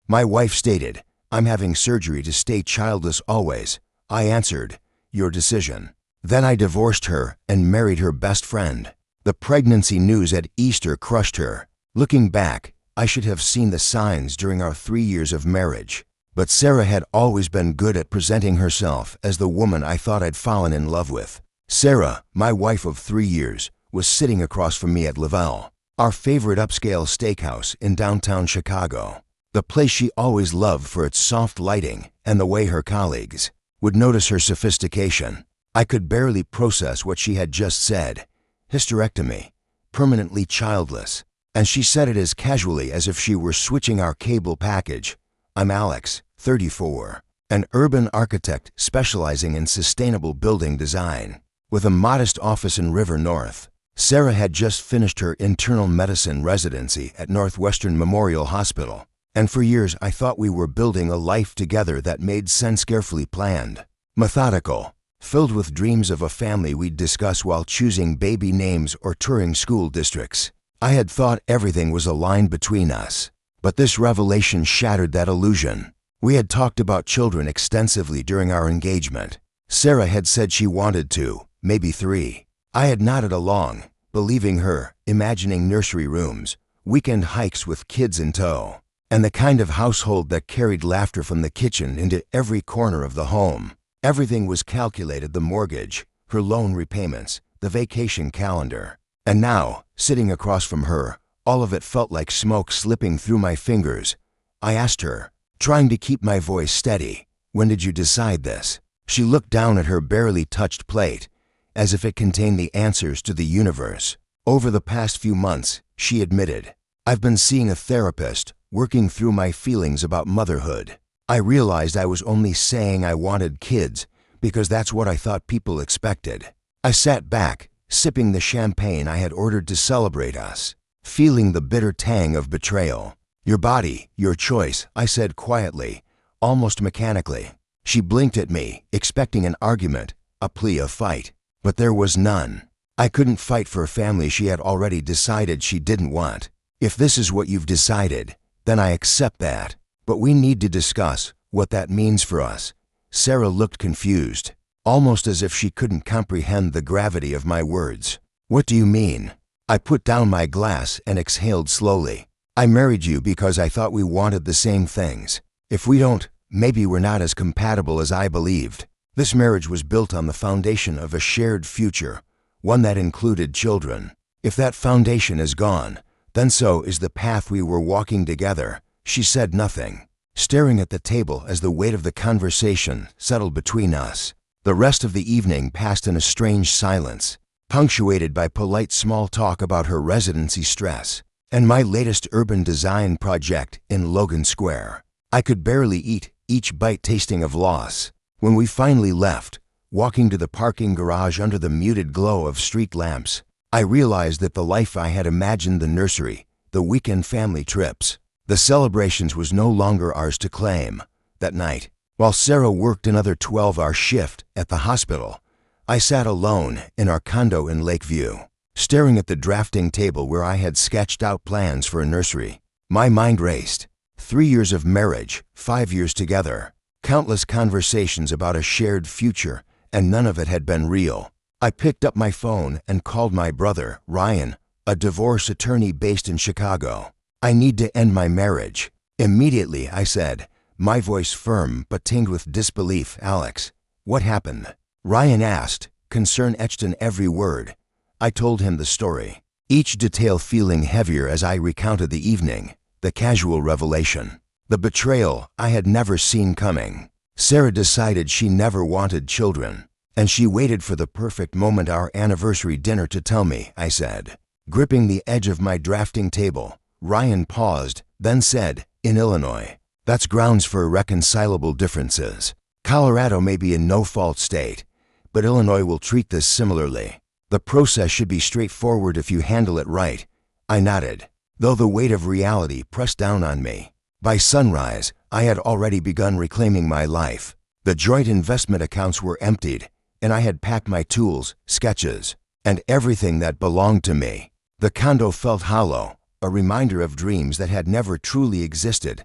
My wife stated, "I'm having surgery to stay childless always." I answered, "Your decision." Then I divorced her and married her best friend. The pregnancy news at Easter crushed her. Looking back, I should have seen the signs during our 3 years of marriage. But Sarah had always been good at presenting herself as the woman I thought I'd fallen in love with. Sarah, my wife of 3 years, was sitting across from me at Lavelle, our favorite upscale steakhouse in downtown Chicago. The place she always loved for its soft lighting and the way her colleagues would notice her sophistication. I could barely process what she had just said. Hysterectomy, permanently childless. And she said it as casually as if she were switching our cable package. I'm Alex, 34, an urban architect specializing in sustainable building design, with a modest office in River North. Sarah had just finished her internal medicine residency at Northwestern Memorial Hospital, and for years I thought we were building a life together that made sense, carefully planned, methodical, filled with dreams of a family we'd discuss while choosing baby names or touring school districts. I had thought everything was aligned between us, but this revelation shattered that illusion. We had talked about children extensively during our engagement. Sarah had said she wanted 2, maybe 3. I had nodded along, believing her, imagining nursery rooms, weekend hikes with kids in tow, and the kind of household that carried laughter from the kitchen into every corner of the home. Everything was calculated: the mortgage, her loan repayments, the vacation calendar. And now, sitting across from her, all of it felt like smoke slipping through my fingers. I asked her, trying to keep my voice steady, "When did you decide this?" She looked down at her barely touched plate, as if it contained the answers to the universe. "Over the past few months," she admitted. "I've been seeing a therapist, working through my feelings about motherhood. I realized I was only saying I wanted kids because that's what I thought people expected." I sat back, sipping the champagne I had ordered to celebrate us, feeling the bitter tang of betrayal. "Your body, your choice," I said quietly, almost mechanically. She blinked at me, expecting an argument, a plea, a fight. But there was none. I couldn't fight for a family she had already decided she didn't want. "If this is what you've decided, then I accept that. But we need to discuss what that means for us." Sarah looked confused, almost as if she couldn't comprehend the gravity of my words. "What do you mean?" I put down my glass and exhaled slowly. "I married you because I thought we wanted the same things. If we don't, maybe we're not as compatible as I believed." This marriage was built on the foundation of a shared future, one that included children. If that foundation is gone, then so is the path we were walking together. She said nothing, staring at the table as the weight of the conversation settled between us. The rest of the evening passed in a strange silence, punctuated by polite small talk about her residency stress and my latest urban design project in Logan Square. I could barely eat, each bite tasting of loss. When we finally left, walking to the parking garage under the muted glow of street lamps, I realized that the life I had imagined, the nursery, the weekend family trips, the celebrations, was no longer ours to claim. That night, while Sarah worked another 12-hour shift at the hospital, I sat alone in our condo in Lakeview, staring at the drafting table where I had sketched out plans for a nursery. My mind raced. 3 years of marriage, 5 years together, countless conversations about a shared future, and none of it had been real. I picked up my phone and called my brother, Ryan, a divorce attorney based in Chicago. "I need to end my marriage." "Immediately," I said, my voice firm but tinged with disbelief. "Alex, what happened?" Ryan asked, concern etched in every word. I told him the story, each detail feeling heavier as I recounted the evening, the casual revelation, the betrayal I had never seen coming. Sarah decided she never wanted children, and she waited for the perfect moment, our anniversary dinner, to tell me, I said. Gripping the edge of my drafting table, Ryan paused, then said, "In Illinois, that's grounds for irreconcilable differences. Colorado may be a no-fault state, but Illinois will treat this similarly. The process should be straightforward if you handle it right." I nodded, though the weight of reality pressed down on me. By sunrise, I had already begun reclaiming my life. The joint investment accounts were emptied, and I had packed my tools, sketches, and everything that belonged to me. The condo felt hollow, a reminder of dreams that had never truly existed.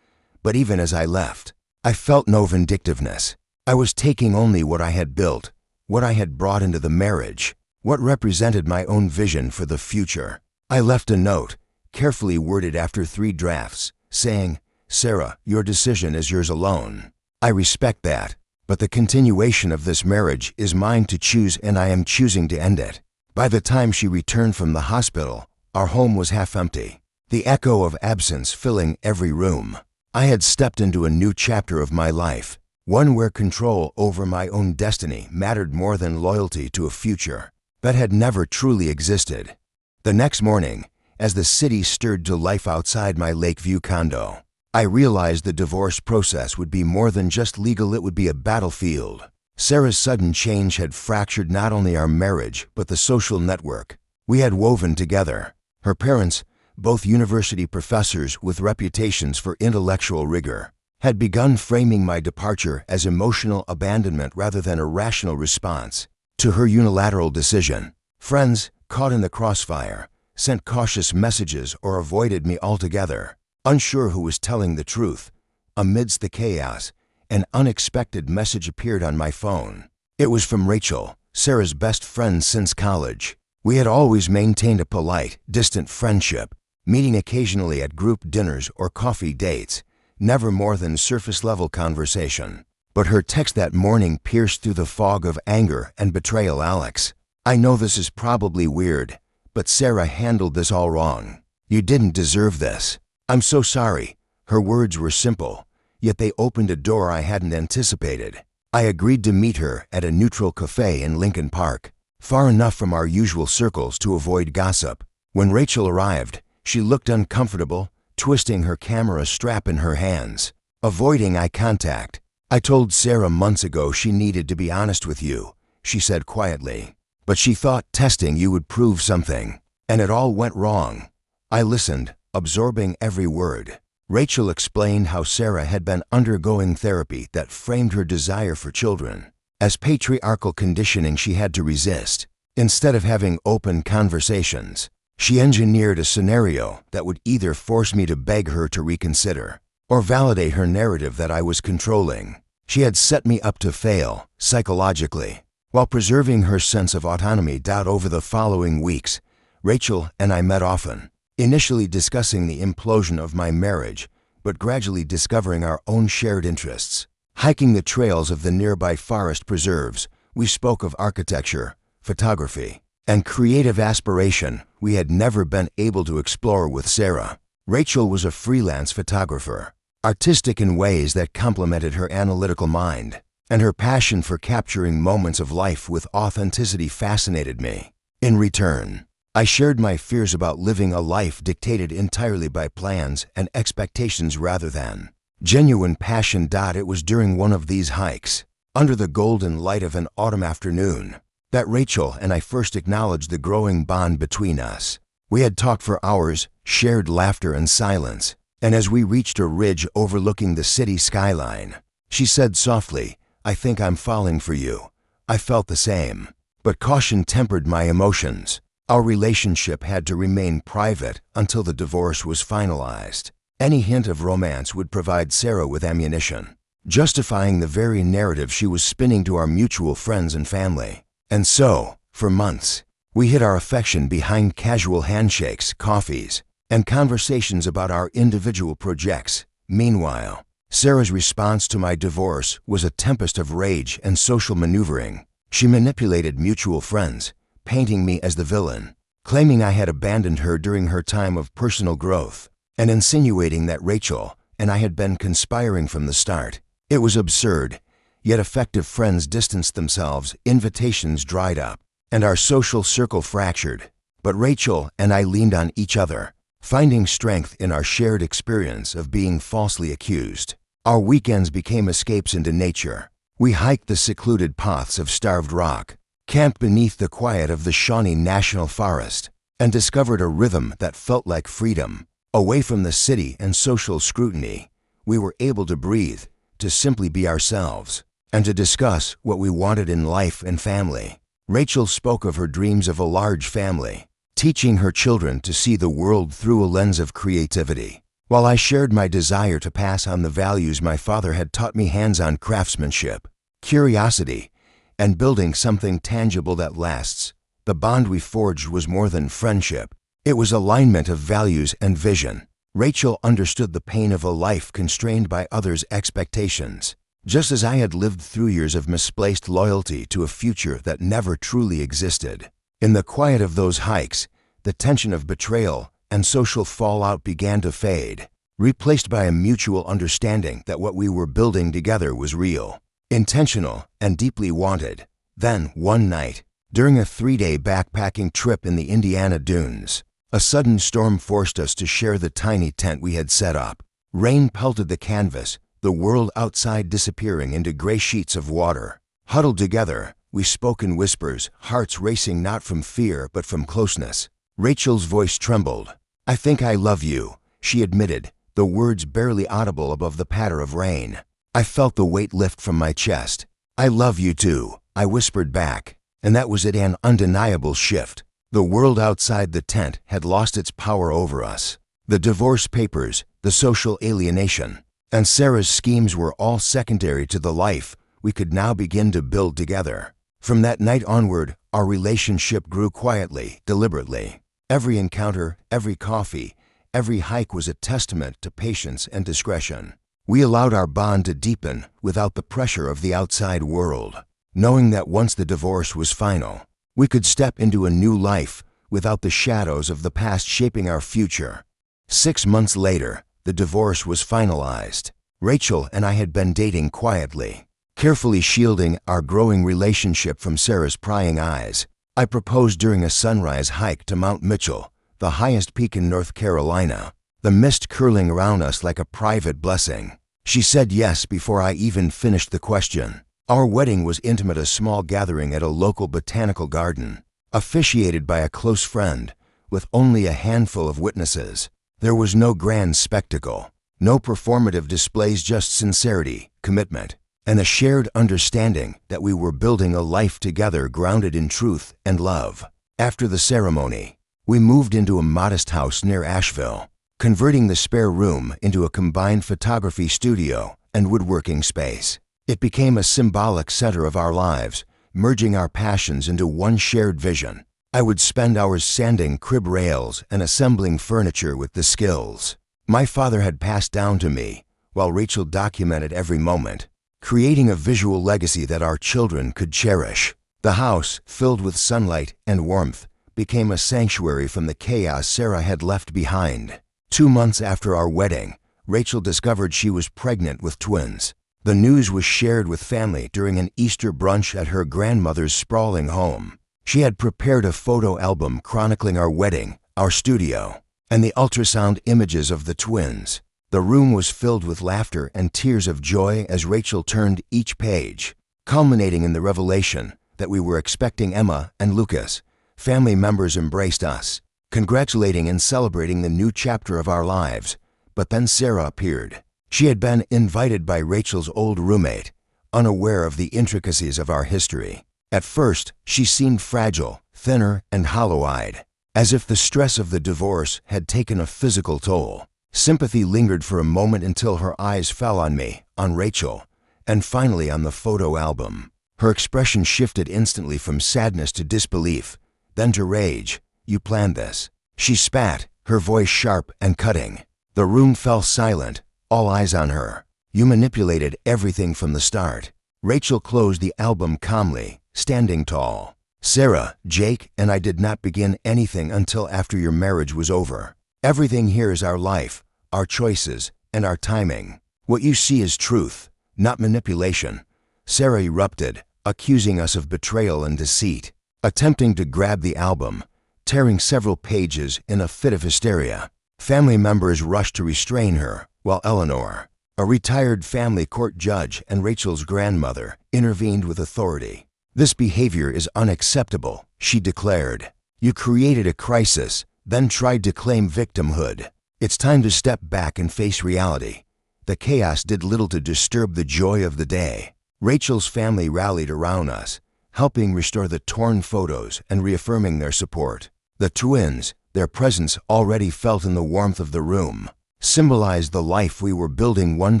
But even as I left, I felt no vindictiveness. I was taking only what I had built, what I had brought into the marriage, what represented my own vision for the future. I left a note, carefully worded after 3 drafts, saying, "Sarah, your decision is yours alone. I respect that, but the continuation of this marriage is mine to choose, and I am choosing to end it." By the time she returned from the hospital, our home was half empty, the echo of absence filling every room. I had stepped into a new chapter of my life, one where control over my own destiny mattered more than loyalty to a future that had never truly existed. The next morning, as the city stirred to life outside my Lakeview condo, I realized the divorce process would be more than just legal, it would be a battlefield. Sarah's sudden change had fractured not only our marriage, but the social network we had woven together. Her parents, both university professors with reputations for intellectual rigor, had begun framing my departure as emotional abandonment rather than a rational response to her unilateral decision. Friends, caught in the crossfire, sent cautious messages or avoided me altogether, unsure who was telling the truth. Amidst the chaos, an unexpected message appeared on my phone. It was from Rachel, Sarah's best friend since college. We had always maintained a polite, distant friendship, meeting occasionally at group dinners or coffee dates, never more than surface-level conversation. But her text that morning pierced through the fog of anger and betrayal. "Alex, I know this is probably weird, but Sarah handled this all wrong. You didn't deserve this. I'm so sorry." Her words were simple, yet they opened a door I hadn't anticipated. I agreed to meet her at a neutral cafe in Lincoln Park, far enough from our usual circles to avoid gossip. When Rachel arrived, she looked uncomfortable, twisting her camera strap in her hands, avoiding eye contact. "I told Sarah months ago she needed to be honest with you," she said quietly. "But she thought testing you would prove something, and it all went wrong." I listened, absorbing every word. Rachel explained how Sarah had been undergoing therapy that framed her desire for children as patriarchal conditioning she had to resist. Instead of having open conversations, she engineered a scenario that would either force me to beg her to reconsider or validate her narrative that I was controlling. She had set me up to fail, psychologically, while preserving her sense of autonomy. Over the following weeks, Rachel and I met often, initially discussing the implosion of my marriage, but gradually discovering our own shared interests. Hiking the trails of the nearby forest preserves, we spoke of architecture, photography, and creative aspiration we had never been able to explore with Sarah. Rachel was a freelance photographer, artistic in ways that complemented her analytical mind, and her passion for capturing moments of life with authenticity fascinated me. In return, I shared my fears about living a life dictated entirely by plans and expectations rather than genuine passion. It was during one of these hikes, under the golden light of an autumn afternoon, that Rachel and I first acknowledged the growing bond between us. We had talked for hours, shared laughter and silence, and as we reached a ridge overlooking the city skyline, she said softly, "I think I'm falling for you." I felt the same, but caution tempered my emotions. Our relationship had to remain private until the divorce was finalized. Any hint of romance would provide Sarah with ammunition, justifying the very narrative she was spinning to our mutual friends and family. And so, for months, we hid our affection behind casual handshakes, coffees, and conversations about our individual projects. Meanwhile, Sarah's response to my divorce was a tempest of rage and social maneuvering. She manipulated mutual friends, painting me as the villain, claiming I had abandoned her during her time of personal growth, and insinuating that Rachel and I had been conspiring from the start. It was absurd, yet effective friends distanced themselves, invitations dried up, and our social circle fractured. But Rachel and I leaned on each other, finding strength in our shared experience of being falsely accused. Our weekends became escapes into nature. We hiked the secluded paths of Starved Rock, camped beneath the quiet of the Shawnee National Forest, and discovered a rhythm that felt like freedom. Away from the city and social scrutiny, we were able to breathe, to simply be ourselves, and to discuss what we wanted in life and family. Rachel spoke of her dreams of a large family, teaching her children to see the world through a lens of creativity, while I shared my desire to pass on the values my father had taught me: hands-on craftsmanship, curiosity, and building something tangible that lasts. The bond we forged was more than friendship. It was alignment of values and vision. Rachel understood the pain of a life constrained by others' expectations, just as I had lived through years of misplaced loyalty to a future that never truly existed. In the quiet of those hikes, the tension of betrayal and social fallout began to fade, replaced by a mutual understanding that what we were building together was real, intentional, and deeply wanted. Then, one night, during a 3-day backpacking trip in the Indiana dunes, a sudden storm forced us to share the tiny tent we had set up. Rain pelted the canvas, the world outside disappearing into gray sheets of water. Huddled together, we spoke in whispers, hearts racing not from fear but from closeness. Rachel's voice trembled. "I think I love you," she admitted, the words barely audible above the patter of rain. I felt the weight lift from my chest. "I love you too," I whispered back, and that was it, an undeniable shift. The world outside the tent had lost its power over us. The divorce papers, the social alienation, and Sarah's schemes were all secondary to the life we could now begin to build together. From that night onward, our relationship grew quietly, deliberately. Every encounter, every coffee, every hike was a testament to patience and discretion. We allowed our bond to deepen without the pressure of the outside world, knowing that once the divorce was final, we could step into a new life without the shadows of the past shaping our future. 6 months later, the divorce was finalized. Rachel and I had been dating quietly, carefully shielding our growing relationship from Sarah's prying eyes. I proposed during a sunrise hike to Mount Mitchell, the highest peak in North Carolina, the mist curling around us like a private blessing. She said yes before I even finished the question. Our wedding was intimate, a small gathering at a local botanical garden, officiated by a close friend, with only a handful of witnesses. There was no grand spectacle, no performative displays, just sincerity, commitment, and a shared understanding that we were building a life together grounded in truth and love. After the ceremony, we moved into a modest house near Asheville, converting the spare room into a combined photography studio and woodworking space. It became a symbolic center of our lives, merging our passions into one shared vision. I would spend hours sanding crib rails and assembling furniture with the skills my father had passed down to me, while Rachel documented every moment, creating a visual legacy that our children could cherish. The house, filled with sunlight and warmth, became a sanctuary from the chaos Sarah had left behind. 2 months after our wedding, Rachel discovered she was pregnant with twins. The news was shared with family during an Easter brunch at her grandmother's sprawling home. She had prepared a photo album chronicling our wedding, our studio, and the ultrasound images of the twins. The room was filled with laughter and tears of joy as Rachel turned each page, culminating in the revelation that we were expecting Emma and Lucas. Family members embraced us, congratulating and celebrating the new chapter of our lives. But then Sarah appeared. She had been invited by Rachel's old roommate, unaware of the intricacies of our history. At first, she seemed fragile, thinner, and hollow-eyed, as if the stress of the divorce had taken a physical toll. Sympathy lingered for a moment until her eyes fell on me, on Rachel, and finally on the photo album. Her expression shifted instantly from sadness to disbelief, then to rage. "You planned this." She spat, her voice sharp and cutting. The room fell silent, all eyes on her. "You manipulated everything from the start." Rachel closed the album calmly, standing tall. "Sarah, Jake, and I did not begin anything until after your marriage was over. Everything here is our life, our choices, and our timing. What you see is truth, not manipulation." Sarah erupted, accusing us of betrayal and deceit, attempting to grab the album, tearing several pages in a fit of hysteria. Family members rushed to restrain her, while Eleanor, a retired family court judge and Rachel's grandmother, intervened with authority. "This behavior is unacceptable," she declared. "You created a crisis, then tried to claim victimhood. It's time to step back and face reality." The chaos did little to disturb the joy of the day. Rachel's family rallied around us, helping restore the torn photos and reaffirming their support. The twins, their presence already felt in the warmth of the room, symbolized the life we were building, one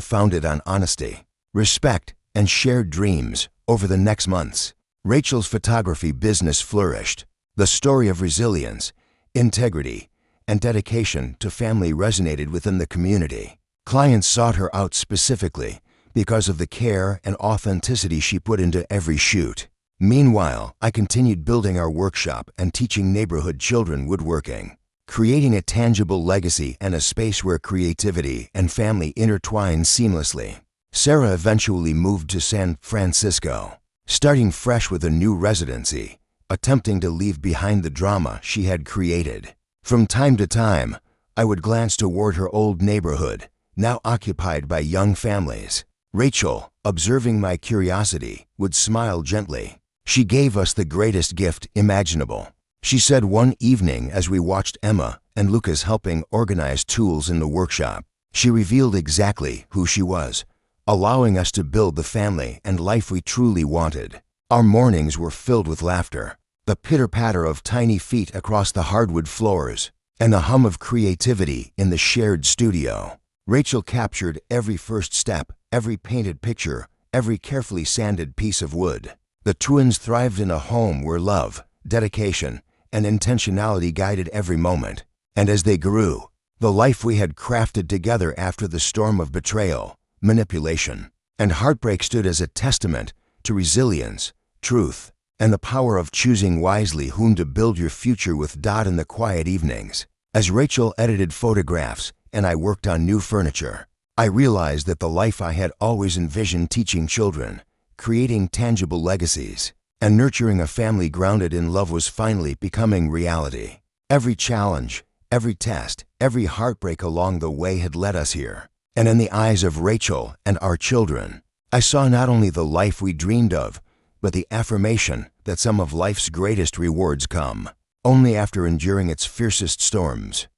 founded on honesty, respect, and shared dreams. Over the next months, Rachel's photography business flourished. The story of resilience, integrity, and dedication to family resonated within the community. Clients sought her out specifically because of the care and authenticity she put into every shoot. Meanwhile, I continued building our workshop and teaching neighborhood children woodworking, creating a tangible legacy and a space where creativity and family intertwine seamlessly. Sarah eventually moved to San Francisco, starting fresh with a new residency, attempting to leave behind the drama she had created. From time to time, I would glance toward her old neighborhood, now occupied by young families. Rachel, observing my curiosity, would smile gently. She gave us the greatest gift imaginable. She said one evening as we watched Emma and Lucas helping organize tools in the workshop. She revealed exactly who she was, allowing us to build the family and life we truly wanted. Our mornings were filled with laughter, the pitter-patter of tiny feet across the hardwood floors, and the hum of creativity in the shared studio. Rachel captured every first step, every painted picture, every carefully sanded piece of wood. The twins thrived in a home where love, dedication, and intentionality guided every moment. And as they grew, the life we had crafted together after the storm of betrayal, manipulation, and heartbreak stood as a testament to resilience, truth, and the power of choosing wisely whom to build your future with. In the quiet evenings, as Rachel edited photographs and I worked on new furniture, I realized that the life I had always envisioned, teaching children, creating tangible legacies, and nurturing a family grounded in love, was finally becoming reality. Every challenge, every test, every heartbreak along the way had led us here. And in the eyes of Rachel and our children, I saw not only the life we dreamed of, but the affirmation that some of life's greatest rewards come only after enduring its fiercest storms.